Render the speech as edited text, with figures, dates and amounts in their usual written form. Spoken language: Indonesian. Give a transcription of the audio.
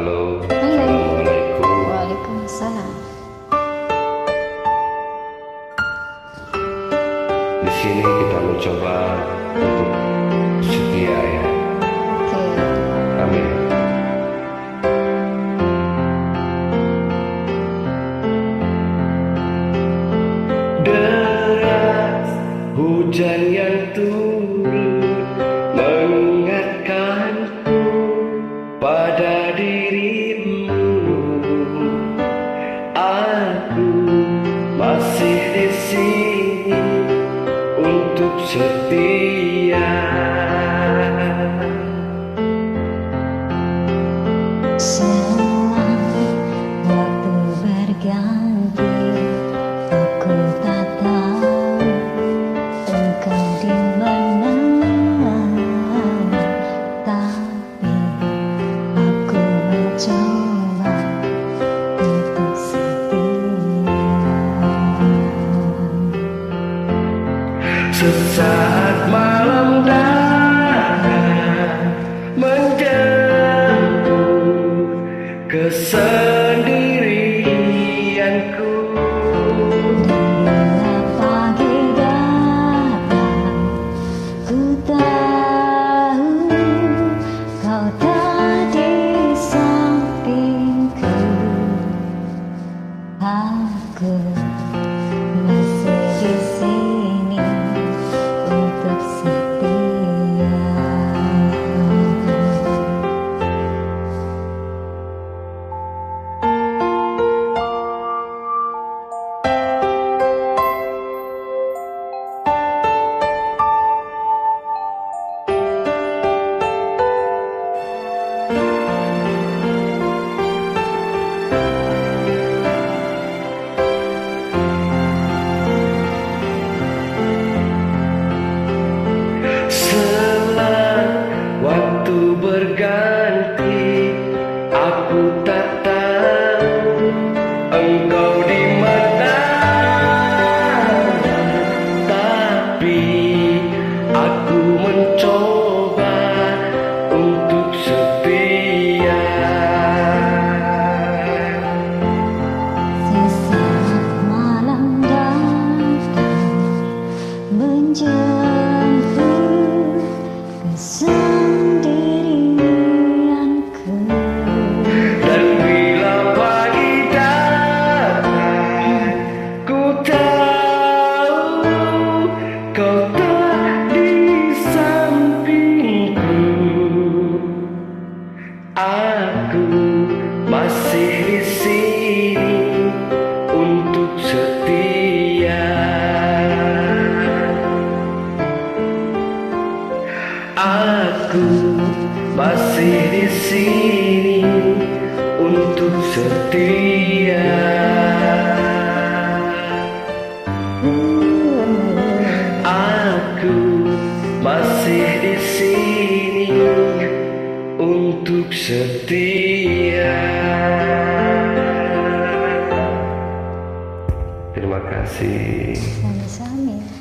Halo, Halo. Assalamualaikum. Waalaikumsalam. Di sini kita mencoba untuk setia ya. Oke. Amin. Deras hujan yang turun mengingatkanku pada dirimu. Aku masih di sini untuk setia. Selang waktu berganti, aku tak tahu engkau di mana, tapi aku mencoba untuk setia. Sesaat malam datang menjemput kesendirianku. Bila pagi datang, ku tahu kau tak di sampingku. Aku masih di sini untuk setia. Waktu berganti, aku tak tahu engkau di mana, tapi aku mencoba untuk setia. Sesaat malam datang menjemput kesendirianku. Dan bila pagi datang, ku tahu kau tak di sampingku. Aku masih di sini untuk setia. Aku masih di sini untuk setia. Aku masih di sini untuk setia. Terima kasih. Sami-sami.